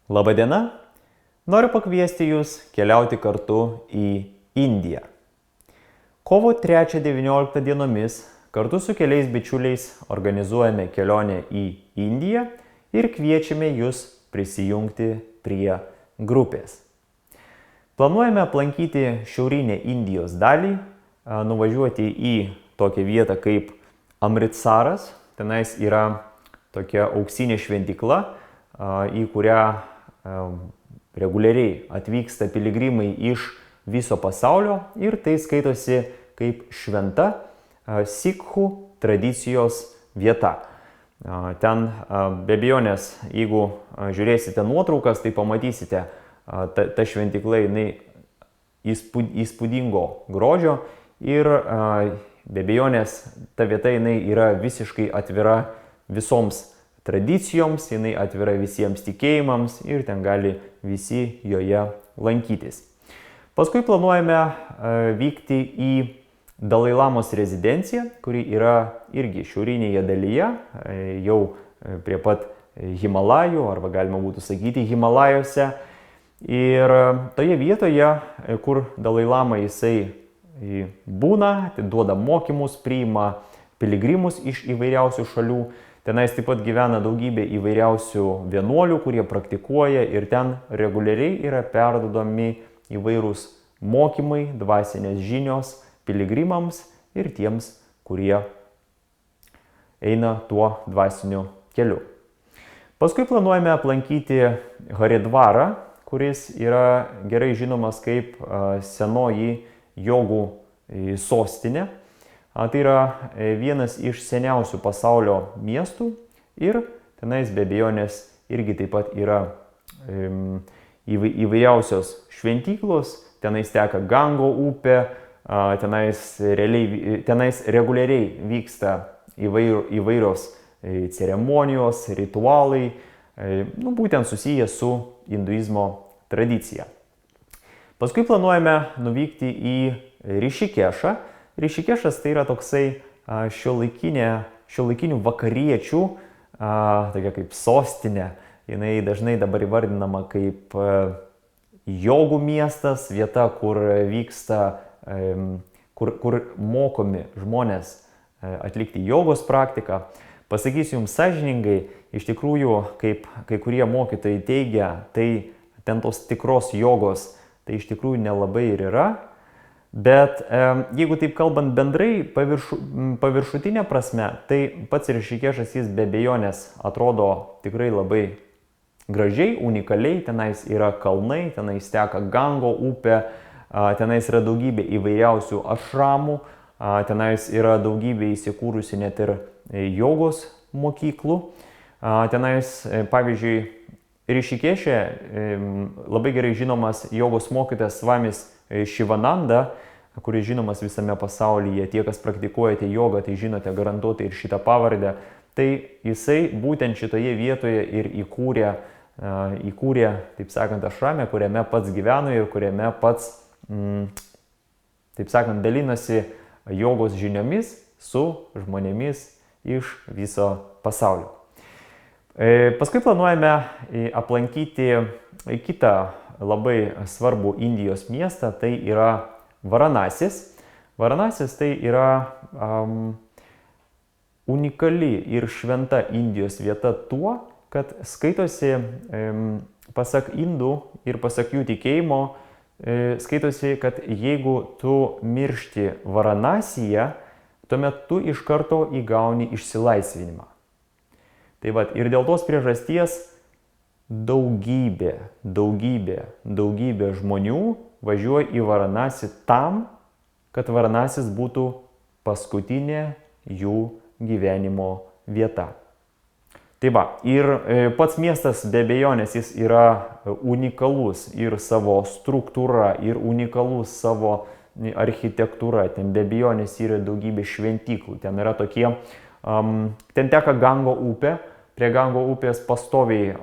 Labadiena! Noriu pakviesti Jūs keliauti kartu į Indiją. Kovo 3-19 dienomis kartu su keliais bičiuliais organizuojame kelionę į Indiją ir kviečiame Jūs prisijungti prie grupės. Planuojame aplankyti šiaurinę Indijos dalį, nuvažiuoti į tokią vietą kaip Amritsaras. Tenais yra tokia auksinė šventykla, į kurią reguliariai atvyksta piligrimai iš viso pasaulio ir tai skaitosi kaip šventa sikhų tradicijos vieta. Ten be abejonės, jeigu žiūrėsite nuotraukas, tai pamatysite, ta šventykla jinai įspūdingo grožio ir be abejonės ta vieta jinai yra visiškai atvira visoms tradicijoms, jinai atvira visiems tikėjimams ir ten gali visi joje lankytis. Paskui planuojame vykti į Dalai Lamos rezidenciją, kuri yra irgi šiaurinėje dalyje, jau prie pat Himalajų, arba galima būtų sakyti Himalajuose. Ir toje vietoje, kur Dalai Lama jisai būna, duoda mokymus, priima piligrimus iš įvairiausių šalių. Tenais taip pat gyvena daugybė įvairiausių vienuolių, kurie praktikuoja ir ten reguliariai yra perduodami įvairūs mokymai, dvasinės žinios piligrimams ir tiems, kurie eina tuo dvasiniu keliu. Paskui planuojame aplankyti Haridvarą, kuris yra gerai žinomas kaip senoji jogų sostinė. Tai yra vienas iš seniausių pasaulio miestų ir tenais be abejonės irgi taip pat yra įvairiausios šventyklos, tenais teka Gango upė, tenais reguliariai vyksta įvairios ceremonijos, ritualai, būtent susiję su hinduizmo tradicija. Paskui planuojame nuvykti į Rišikešą. Rišikešas tai yra toksai šiuolaikinių vakariečių, tokia kaip sostinė. Jinai dažnai dabar įvardinama kaip jogų miestas, vieta, kur vyksta, kur mokomi žmonės atlikti jogos praktiką. Pasakysiu jums sąžiningai, iš tikrųjų, kaip kai kurie mokytojai teigia, tai ten tos tikros jogos, tai iš tikrųjų nelabai ir yra. Bet jeigu taip kalbant bendrai, paviršutinė prasme, tai pats Rišikešas jis be abejonės atrodo tikrai labai gražiai, unikaliai. Tenais yra kalnai, tenais teka Gango upė, tenais yra daugybė įvairiausių ašramų, tenais yra daugybė įsikūrusi net ir jogos mokyklų. Tenais, pavyzdžiui, Rišikešė labai gerai žinomas jogos mokytojas Svamis Šivananda, kuris žinomas visame pasaulyje. Tie, kas praktikuojate jogą, tai žinote garantuotai ir šitą pavardę. Tai jisai būtent šitoje vietoje ir įkūrė, taip sakant, ašramę, kuriame pats gyveno ir kuriame pats, taip sakant, dalinasi jogos žiniomis su žmonėmis iš viso pasaulio. Paskui planuojame aplankyti kitą labai svarbų Indijos miestą, tai yra Varanasis. Varanasis tai yra unikali ir šventa Indijos vieta tuo, kad skaitosi, pasak indų ir pasak jų tikėjimo, skaitosi, kad jeigu tu miršti Varanasyje, tuomet tu iš karto įgauni išsilaisvinimą. Tai vat, ir dėl tos priežasties daugybė žmonių važiuoja į Varanasį tam, kad Varanasis būtų paskutinė jų gyvenimo vieta. Tai va, ir pats miestas be abejonės jis yra unikalus ir savo struktūra, ir unikalus savo architektūra. Ten be abejonės yra daugybė šventyklų. Ten yra tokie, ten teka Gango upė. Prie Gango upės pastoviai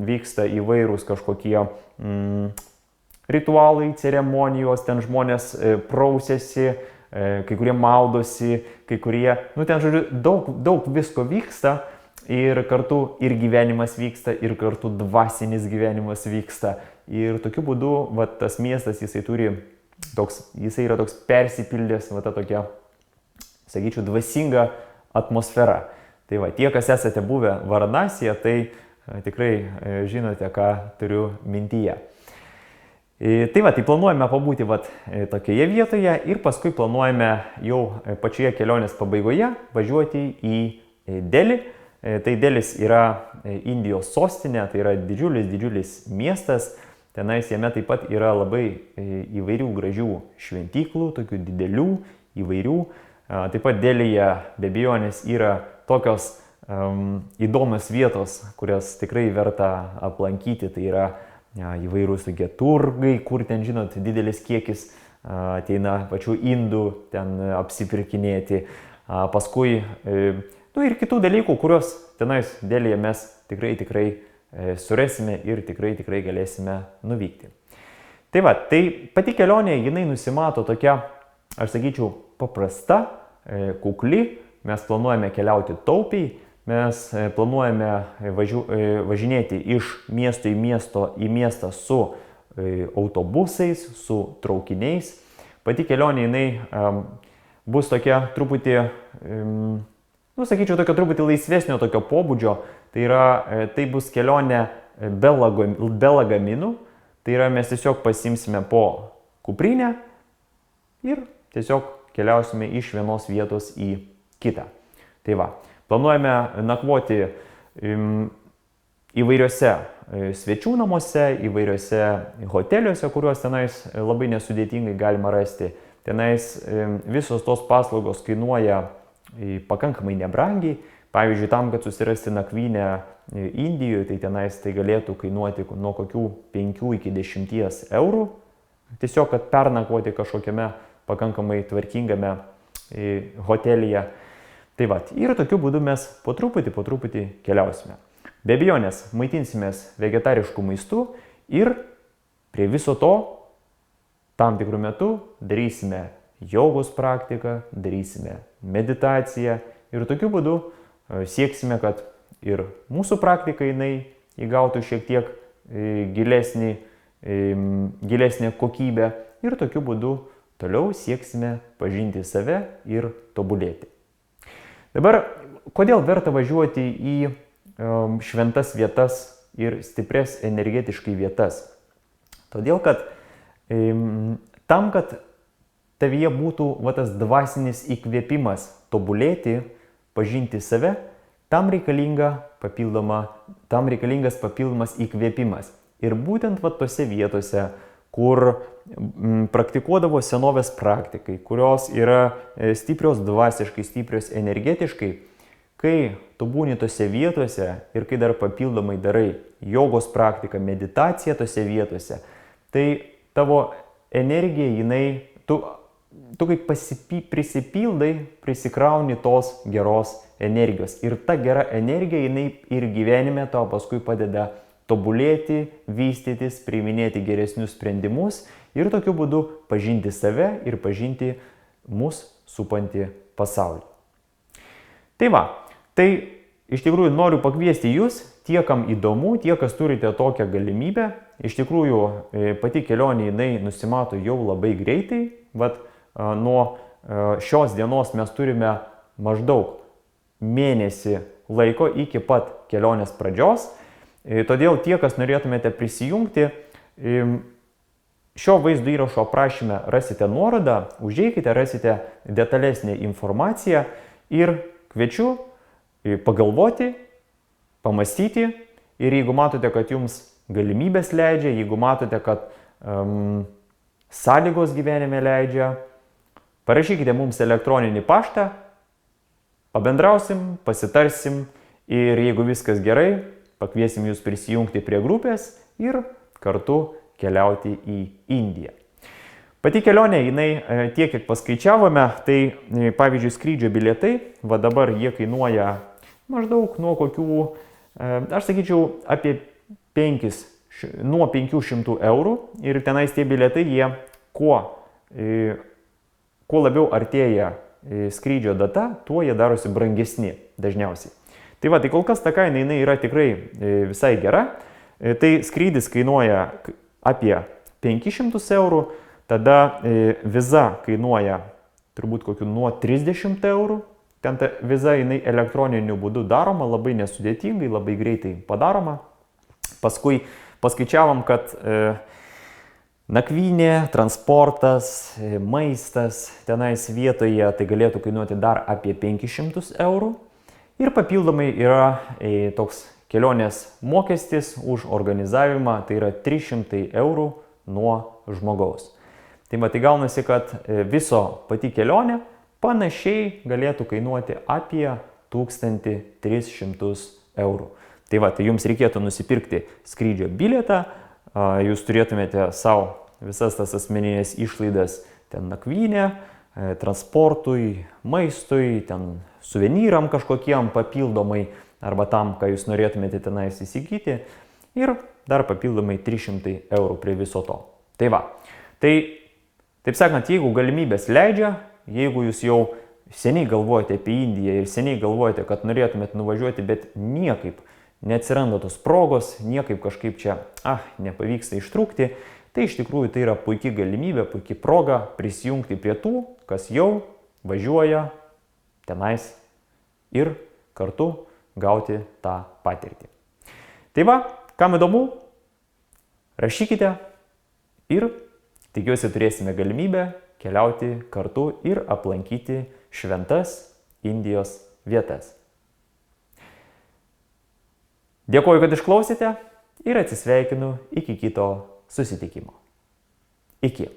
vyksta įvairūs kažkokie ritualai, ceremonijos, ten žmonės prausiasi, kai kurie maudosi, kai kurie, ten žodžiu, daug visko vyksta ir kartu ir gyvenimas vyksta, ir kartu dvasinis gyvenimas vyksta. Ir tokiu būdu tas miestas jisai yra toks persipildęs, ta tokia, sakyčiau, dvasinga atmosfera. Tai tie, kas esate buvę Varanasėje, tai tikrai žinote, ką turiu mintyje. Tai planuojame pabūti tokioje vietoje ir paskui planuojame jau pačioje kelionės pabaigoje važiuoti į Delį. Tai Delis yra Indijos sostinė, tai yra didžiulis miestas. Tenais jame taip pat yra labai įvairių gražių šventyklų, tokių didelių, įvairių. Taip pat Delyje be abejonės yra tokios įdomios vietos, kurias tikrai verta aplankyti. Tai yra įvairūs tokie turgai, kur ten, žinot, didelis kiekis ateina pačių indų ten apsipirkinėti. Paskui ir kitų dalykų, kuriuos tenais Delyje mes tikrai surasime ir tikrai galėsime nuvykti. Tai pati kelionė, jinai nusimato tokia, aš sakyčiau, paprasta, kukli. Mes planuojame keliauti taupiai, mes planuojame važinėti iš miesto į miestą su autobusais, su traukiniais. Pati kelionė, jinai bus tokia truputį, sakyčiau, tokia truputį laisvesnio tokio pobūdžio. Tai bus kelionė be lagaminų. Tai yra, mes tiesiog pasimsime po kuprinę ir tiesiog keliausime iš vienos vietos į kitą. Planuojame nakvoti įvairiuose svečių namuose, įvairiuose hoteliuose, kuriuos tenais labai nesudėtingai galima rasti. Tenais visos tos paslaugos kainuoja pakankamai nebrangiai. Pavyzdžiui, tam, kad susirasti nakvynę Indijoje, tai tenais tai galėtų kainuoti nuo kokių 5 iki 10 eurų. Tiesiog, kad pernakvoti kažkokiame pakankamai tvarkingame hotelyje. Ir tokiu būdu mes po truputį keliausime. Be abejonės, maitinsimės vegetariškų maistų ir prie viso to tam tikrų metų darysime jogos praktiką, darysime meditaciją ir tokiu būdu sieksime, kad ir mūsų praktika jinai įgautų šiek tiek gilesnę kokybę ir tokiu būdu toliau sieksime pažinti save ir tobulėti. Dabar, kodėl verta važiuoti į šventas vietas ir stipres energetiškai vietas? Todėl, kad tam, kad tavyje būtų tas dvasinis įkvėpimas tobulėti, pažinti save, tam reikalingas papildomas įkvėpimas. Ir būtent tose vietose, kur praktikuodavo senovės praktikai, kurios yra stiprios dvasiškai, stiprios energetiškai, kai tu būni tose vietose ir kai dar papildomai darai jogos praktiką, meditaciją tose vietose, tai tavo energija, tu kaip prisipildai, prisikrauni tos geros energijos. Ir ta gera energija, jinai ir gyvenime tau paskui padeda tobulėti, vystytis, priiminėti geresnius sprendimus ir tokiu būdu pažinti save ir pažinti mus supantį pasaulį. Tai iš tikrųjų noriu pakviesti jūs, tie, kam įdomu, tie, kas turite tokią galimybę. Iš tikrųjų, pati kelionė jinai nusimato jau labai greitai. Nuo šios dienos mes turime maždaug mėnesį laiko iki pat kelionės pradžios. Todėl tie, kas norėtumėte prisijungti, šio vaizdo įrašo aprašyme rasite nuorodą, užeikite, rasite detalesnę informaciją ir kviečiu pagalvoti, pamastyti ir jeigu matote, kad jums galimybės leidžia, jeigu matote, kad sąlygos gyvenime leidžia, parašykite mums elektroninį paštą, pabendrausim, pasitarsim ir jeigu viskas gerai, pakviesim jūs prisijungti prie grupės ir kartu keliauti į Indiją. Pati kelionė, jinai tiek, kiek paskaičiavome, tai pavyzdžiui skrydžio bilietai, dabar jie kainuoja maždaug nuo kokių, aš sakyčiau, apie nuo 500 eurų ir tenais tie bilietai, jie kuo labiau artėja skrydžio data, tuo jie darosi brangesni dažniausiai. Tai va, tai kol kas ta kaina jinai yra tikrai visai gera. Tai skrydis kainuoja apie 500 eurų, tada viza kainuoja turbūt kokiu nuo 30 eurų. Ten ta viza jinai elektroniniu būdu daroma, labai nesudėtingai, labai greitai padaroma. Paskui paskaičiavom, kad nakvynė, transportas, maistas tenais vietoje tai galėtų kainuoti dar apie 500 eurų. Ir papildomai yra toks kelionės mokestis už organizavimą, tai yra 300 eurų nuo žmogaus. Tai va, tai gaunasi, kad viso pati kelionė panašiai galėtų kainuoti apie 1300 eurų. Tai va, tai jums reikėtų nusipirkti skrydžio bilietą, jūs turėtumėte savo visas tas asmeninės išlaidas, ten nakvynė, transportui, maistui, ten suvenyram kažkokiem papildomai, arba tam, ką jūs norėtumėte tenais įsigyti, ir dar papildomai 300 eurų prie viso to. Tai va, tai taip sakant, jeigu galimybės leidžia, jeigu jūs jau seniai galvojate apie Indiją ir seniai galvojate, kad norėtumėte nuvažiuoti, bet niekaip neatsiranda tos progos, niekaip kažkaip čia, nepavyksta ištrūkti, tai iš tikrųjų tai yra puikia galimybė, puikia proga prisijungti prie tų, kas jau važiuoja tenais ir kartu gauti tą patirtį. Tai va, kam įdomu, rašykite ir tikiuosi turėsime galimybę keliauti kartu ir aplankyti šventas Indijos vietas. Dėkuoju, kad išklausėte ir atsisveikinu iki kito susitikimo. Iki.